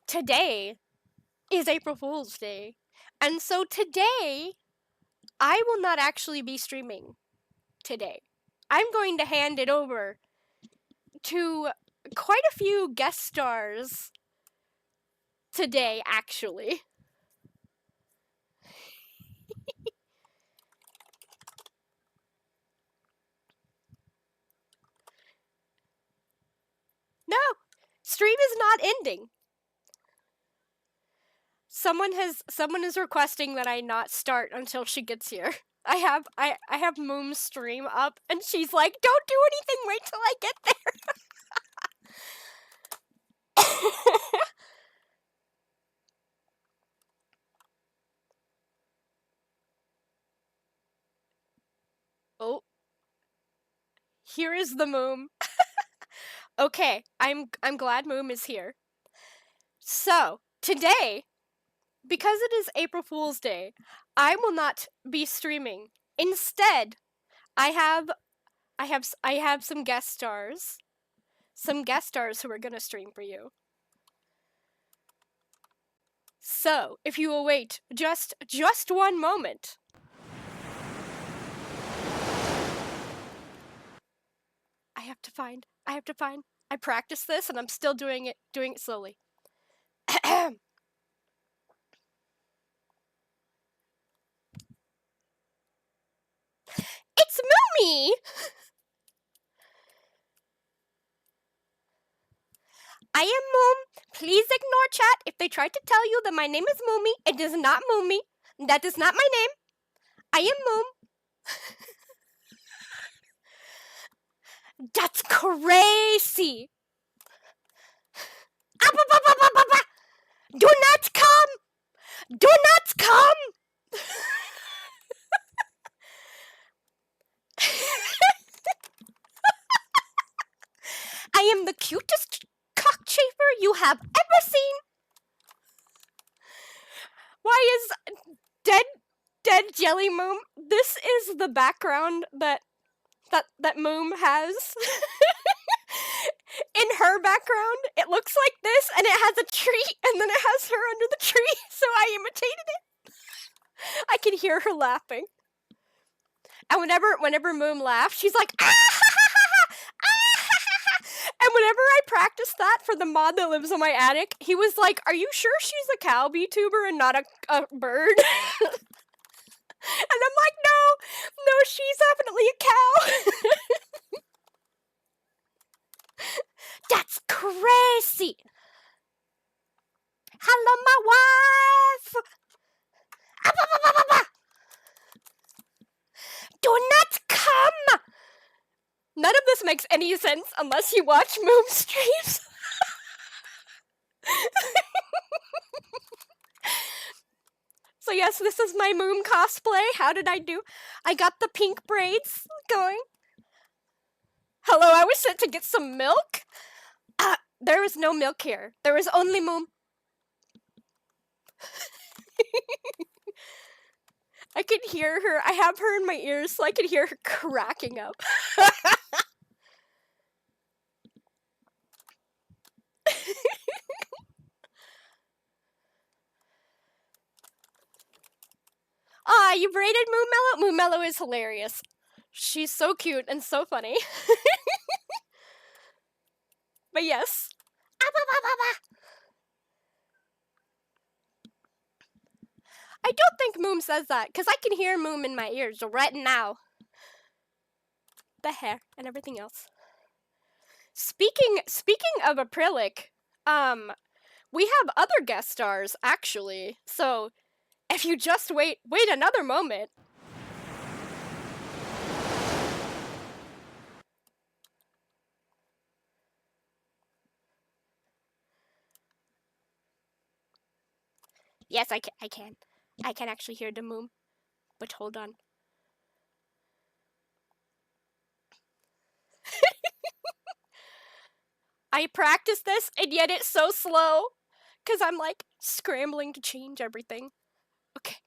today is April Fool's Day. And so today, I will not actually be streaming today. I'm going to hand it over to quite a few guest stars today, actually. No, stream is not ending. Someone is requesting that I not start until she gets here. I have Moom's stream up, and she's like, "Don't do anything. Wait till I get there." Oh, here is the Moom. Okay, I'm glad Moom is here. So today, because it is April Fool's Day, I will not be streaming. Instead, I have some guest stars. Some guest stars who are gonna stream for you. So, if you will wait just one moment. I have to find. I practiced this and I'm still doing it slowly. It's Moomy! I am Moom. Please ignore chat if they try to tell you that my name is Moomy. It is not Moomy. That is not my name. I am Moom. That's crazy. Do not come. Do not come. I am the cutest cockchafer you have ever seen. Why is dead jelly Moom? This is the background that Moom has. In her background, it looks like this, and it has a tree, and then it has her under the tree, so I imitated it. I can hear her laughing. And whenever Moom laughs, she's like, ah ha ha ha ha. And whenever I practiced that for the mod that lives in my attic, he was like, "Are you sure she's a cow VTuber and not a bird?" And I'm like, no, she's definitely a cow. That's crazy. Hello, my wife. Do not come. None of this makes any sense unless you watch Moom streams. So yes, this is my Moom cosplay. How did I do? I got the pink braids going. Hello, I was sent to get some milk. There was no milk here. There was only Moom. I could hear her. I have her in my ears, so I could hear her cracking up. You braided Moom Mellow? Moom Mellow is hilarious. She's so cute and so funny. But yes. I don't think Moom says that, because I can hear Moom in my ears right now. The hair and everything else. Speaking of Aprillic, we have other guest stars, actually. So, if you just wait another moment. Yes, I can. I can actually hear the Moom. But hold on. I practiced this, and yet it's so slow. Because I'm, like, scrambling to change everything. Okay.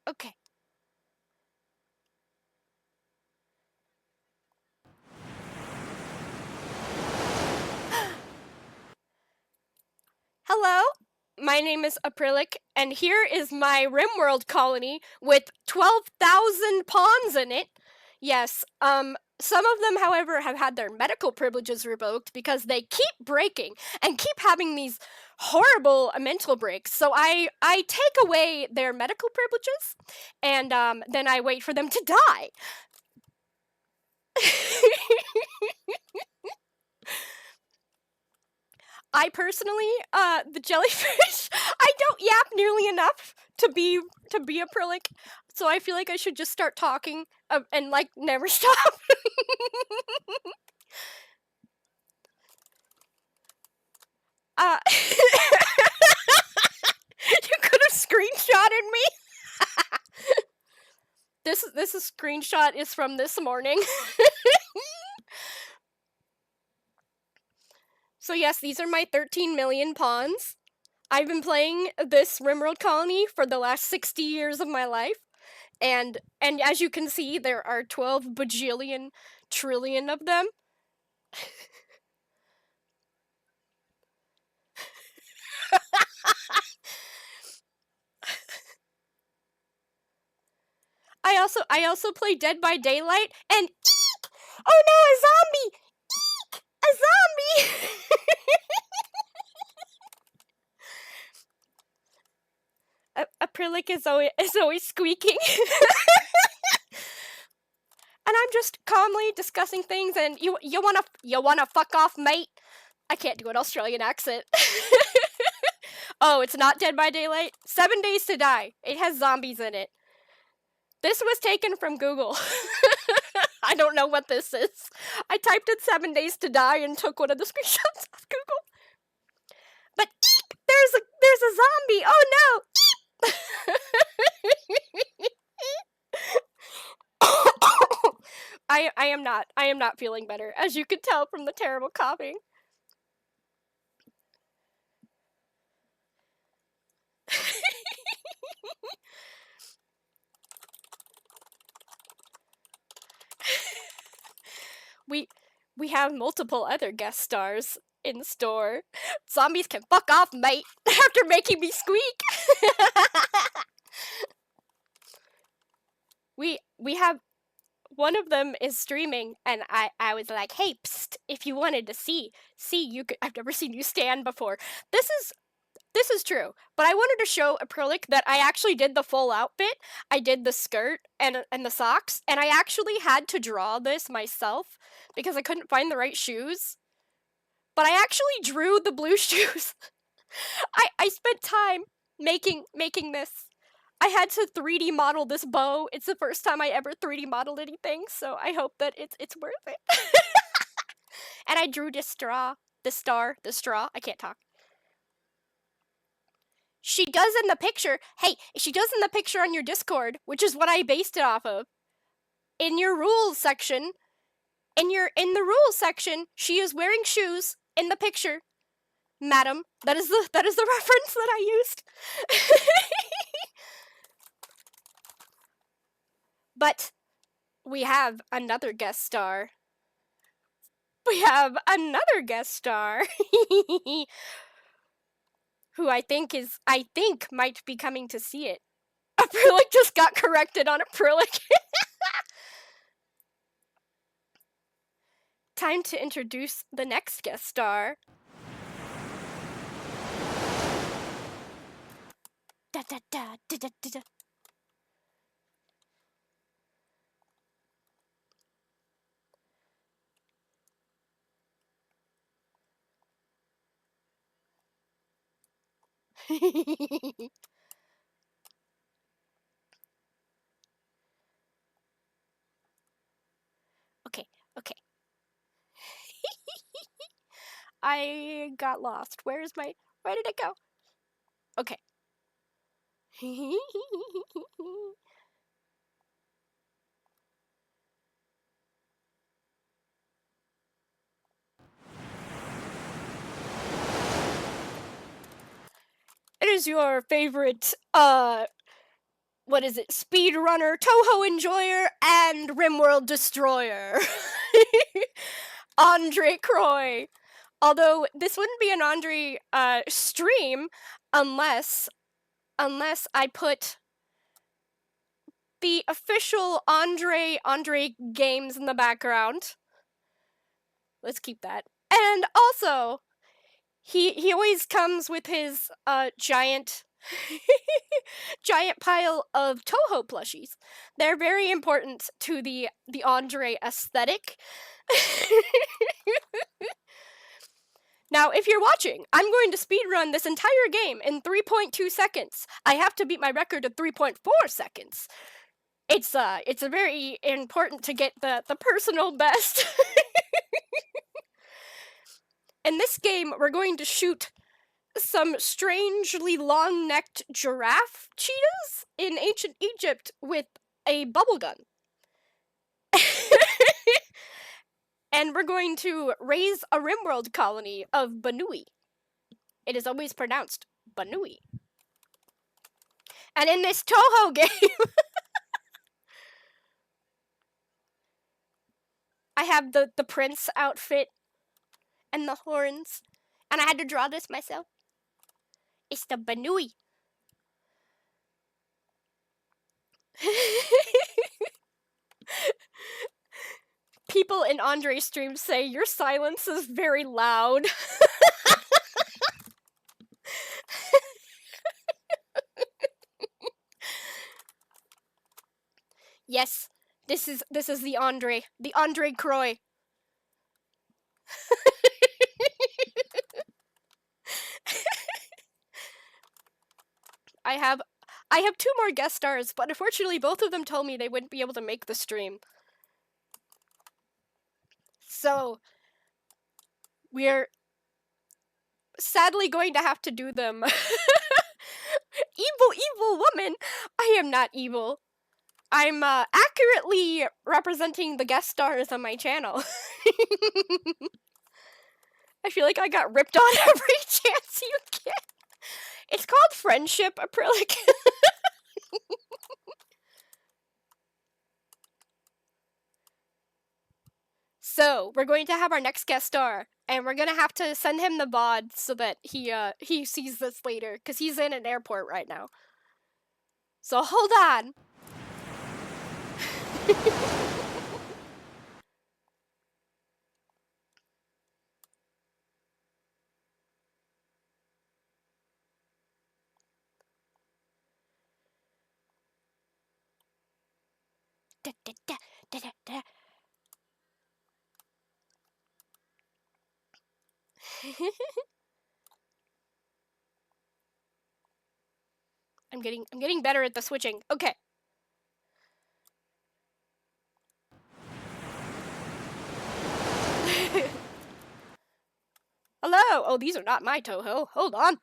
Okay. Hello, my name is Aprillic, and here is my RimWorld colony with 12,000 pawns in it. Yes, some of them, however, have had their medical privileges revoked because they keep breaking and keep having these horrible mental breaks. So I take away their medical privileges, and then I wait for them to die. I personally, the jellyfish, I don't yap nearly enough to be Aprillic, so I feel like I should just start talking and like never stop. You could have screenshotted me. This screenshot is from this morning. So yes, these are my 13 million pawns. I've been playing this RimWorld colony for the last 60 years of my life. And as you can see, there are 12 bajillion trillion of them. I also play Dead by Daylight, and eek! Oh no, a zombie! Eek! A zombie! Aprillic is always squeaking. And I'm just calmly discussing things, and you wanna fuck off, mate? I can't do an Australian accent. Oh, it's not Dead by Daylight? 7 Days to Die. It has zombies in it. This was taken from Google. I don't know what this is. I typed in 7 Days to Die and took one of the screenshots off Google. But eek! There's a zombie! Oh no! I am not feeling better, as you can tell from the terrible coughing. we have multiple other guest stars in store. Zombies can fuck off, mate, after making me squeak. we have one of them is streaming, and I was like, hey, psst, if you wanted to see you could. I've never seen you stand before. This is true, but I wanted to show Aprillic that I actually did the full outfit. I did the skirt and the socks, and I actually had to draw this myself because I couldn't find the right shoes. But I actually drew the blue shoes. I spent time making this. I had to 3D model this bow. It's the first time I ever 3D modeled anything, so I hope that it's worth it. And I drew this straw. I can't talk. She does in the picture. Hey, she does in the picture on your Discord, which is what I based it off of. In your rules section, in the rules section, she is wearing shoes in the picture. Madam, that is the reference that I used. But we have another guest star. Who I think might be coming to see it. Aprillic just got corrected on Aprillic. Time to introduce the next guest star. Da da da da da da. Okay. I got lost. Where did it go? Okay. It is your favorite what is it? Speedrunner, Toho enjoyer, and Rimworld destroyer. Andrei Croy. Although this wouldn't be an Andrei stream unless I put the official Andrei games in the background. Let's keep that. And also, he always comes with his giant giant pile of Toho plushies. They're very important to the Andrei aesthetic. Now, if you're watching, I'm going to speedrun this entire game in 3.2 seconds. I have to beat my record of 3.4 seconds. It's very important to get the personal best. In this game, we're going to shoot some strangely long-necked giraffe cheetahs in ancient Egypt with a bubble gun. And we're going to raise a Rimworld colony of Banui. It is always pronounced Banui. And in this Toho game, I have the prince outfit and the horns. And I had to draw this myself. It's the Banui. People in Andrei's stream say, your silence is very loud. Yes, this is the Andrei Croy. I have 2 more guest stars, but unfortunately both of them told me they wouldn't be able to make the stream. So, we're sadly going to have to do them. Evil woman! I am not evil. I'm accurately representing the guest stars on my channel. I feel like I got ripped on every chance you get. It's called friendship, Aprillic. So, we're going to have our next guest star, and we're gonna have to send him the VOD so that he sees this later, because he's in an airport right now. So hold on. I'm getting better at the switching. Okay. Hello! Oh, these are not my Toho. Hold on.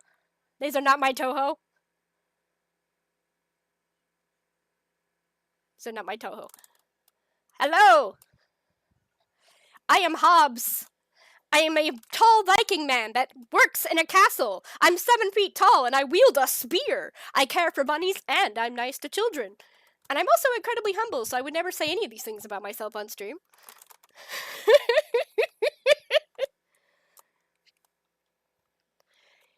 These are not my Toho. These are not my Toho. Hello! I am Hobbes. I am a tall Viking man that works in a castle. I'm 7 feet tall and I wield a spear. I care for bunnies and I'm nice to children. And I'm also incredibly humble, so I would never say any of these things about myself on stream.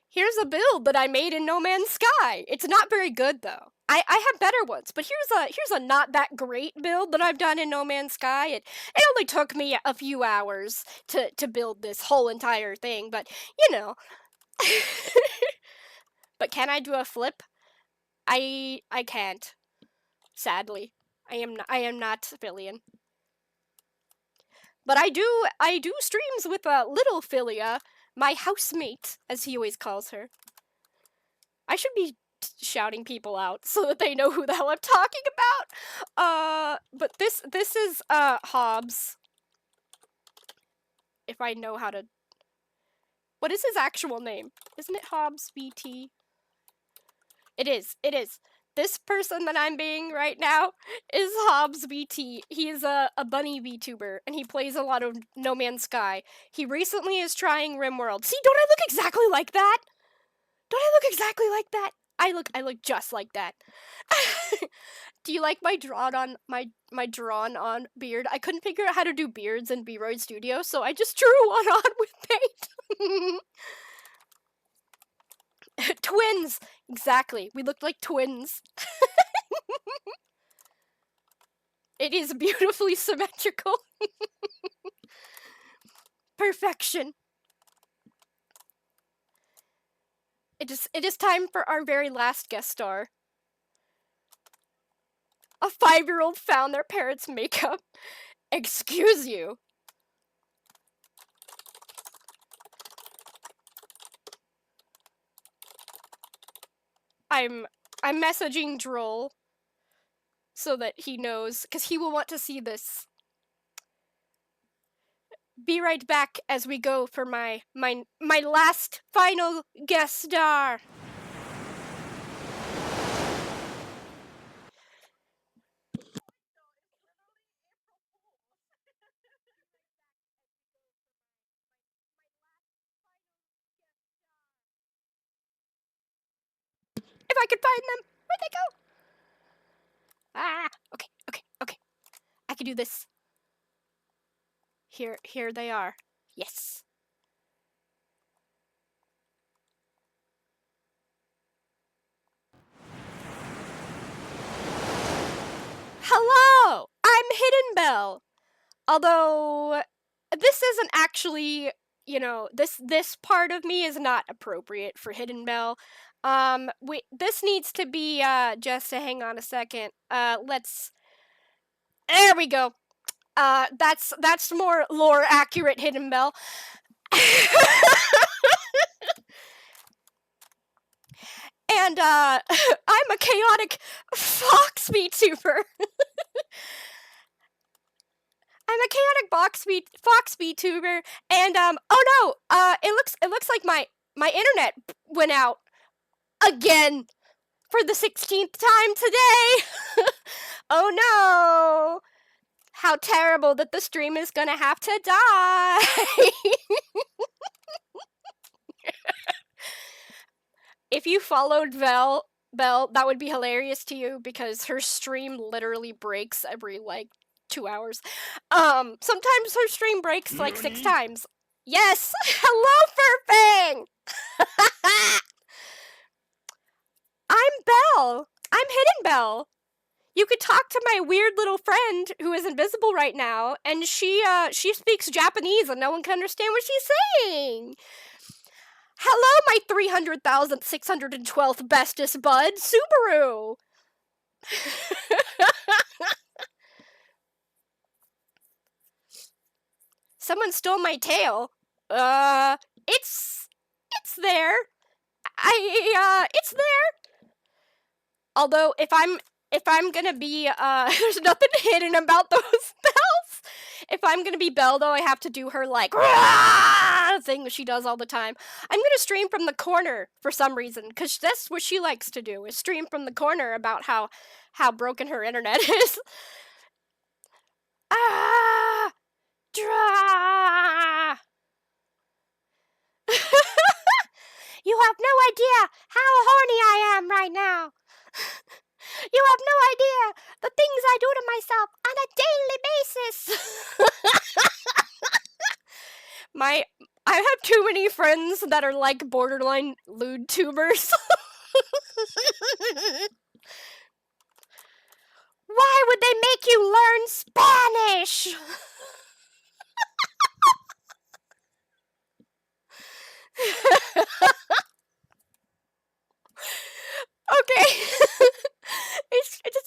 Here's a build that I made in No Man's Sky. It's not very good though. I have better ones, but here's a not that great build that I've done in No Man's Sky. It only took me a few hours to build this whole entire thing, but you know. But can I do a flip? I can't. Sadly. I am not Philian. But I do streams with little Philia, my housemate, as he always calls her. I should be shouting people out so that they know who the hell I'm talking about. But this is Hobbes. If I know how to. What is his actual name? Isn't it Hobbes VT? It is. This person that I'm being right now is Hobbes VT. He is a bunny VTuber, and he plays a lot of No Man's Sky. He recently is trying RimWorld. See, don't I look exactly like that? Don't I look exactly like that? I look just like that. Do you like my drawn on beard? I couldn't figure out how to do beards in B-Roid Studio, so I just drew one on with paint. Twins! Exactly. We looked like twins. It is beautifully symmetrical. Perfection. It is time for our very last guest star. A 5-year-old found their parents' makeup. Excuse you. I'm messaging Droll so that he knows, because he will want to see this. Be right back as we go for my last final guest star. If I could find them, where'd they go? Ah, okay. I can do this. Here they are. Yes. Hello! I'm Hidden Bell. Although, this isn't actually, this part of me is not appropriate for Hidden Bell. This needs to be, just to hang on a second. There we go. That's more lore accurate, Hidden Bell. And, I'm a chaotic fox VTuber. I'm a chaotic fox VTuber, and oh no, it looks like my internet went out again for the 16th time today. Oh no. How terrible that the stream is gonna have to die. If you followed Belle, that would be hilarious to you because her stream literally breaks every 2 hours. Sometimes her stream breaks 6 times. Yes! Hello, Furfang! I'm Belle. I'm Hidden Belle. You could talk to my weird little friend who is invisible right now, and she speaks Japanese and no one can understand what she's saying. Hello, my 300,612th bestest bud, Subaru. Someone stole my tail. It's there. It's there. Although if I'm gonna be there's nothing hidden about those bells. If I'm gonna be Belle though, I have to do her thing that she does all the time. I'm gonna stream from the corner for some reason, because that's what she likes to do, is stream from the corner about how broken her internet is. You have no idea how horny I am right now. You have no idea the things I do to myself on a daily basis. I have too many friends that are like borderline lewd tubers. Why would they make you learn Spanish? Okay.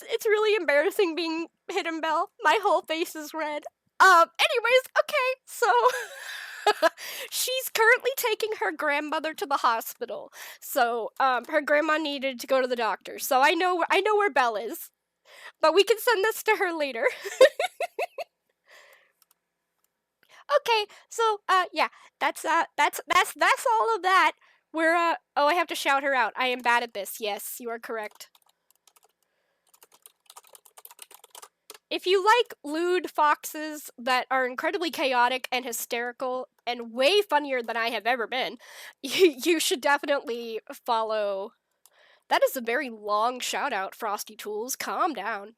It's really embarrassing being Hidden Belle. My whole face is red. Anyways, okay, so she's currently taking her grandmother to the hospital. So, her grandma needed to go to the doctor. So I know where Belle is. But we can send this to her later. Okay, so yeah, that's all of that. We're oh, I have to shout her out. I am bad at this. Yes, you are correct. If you like lewd foxes that are incredibly chaotic and hysterical and way funnier than I have ever been, you should definitely follow That is a very long shout out, Frosty Tools. Calm down.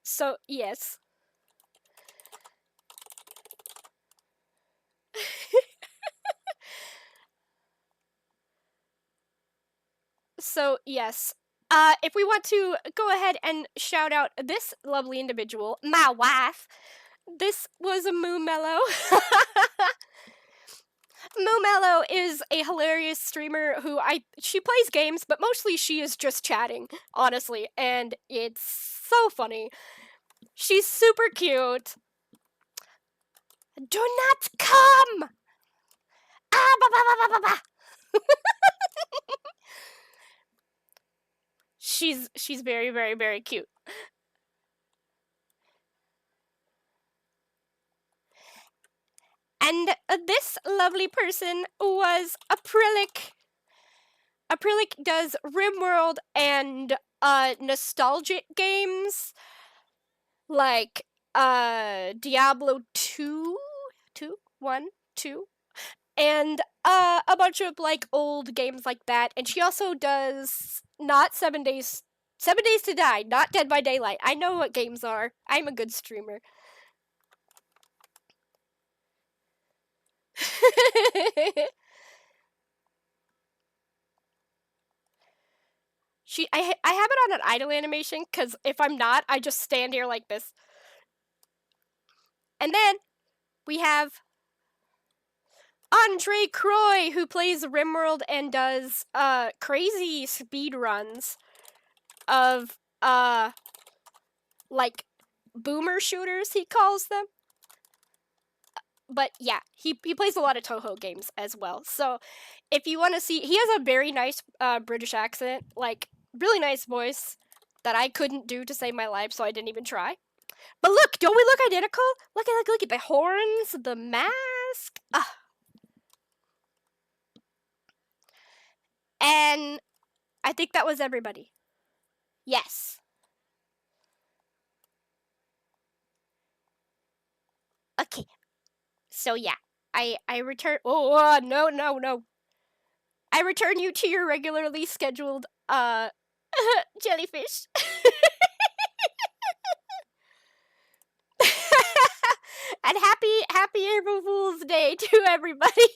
So, yes. So, yes. If we want to go ahead and shout out this lovely individual, my wife, this was a Moomello. Moomello is a hilarious streamer who she plays games, but mostly she is just chatting, honestly, and it's so funny. She's super cute. Do not come! Ah, ba, ba, ba, ba, ba, ba. She's very, very, very cute. And this lovely person was Aprillic. Aprillic does RimWorld and nostalgic games like Diablo 2, 2, 1, 2, and a bunch of like old games like that. And she also does not 7 Days to Die, not Dead by Daylight. I know what games are. I'm a good streamer. I have it on an idle animation because if I'm not, I just stand here like this. And then we have Andrei Croy, who plays RimWorld and does crazy speed runs of like boomer shooters, he calls them. But yeah, he plays a lot of Toho games as well. So if you want to see, he has a very nice British accent, like really nice voice that I couldn't do to save my life, so I didn't even try. But look, don't we look identical? Look at the horns, the mask. And I think that was everybody. Yes. Okay. So yeah, I return. Oh no! I return you to your regularly scheduled jellyfish. And happy April Fool's Day to everybody.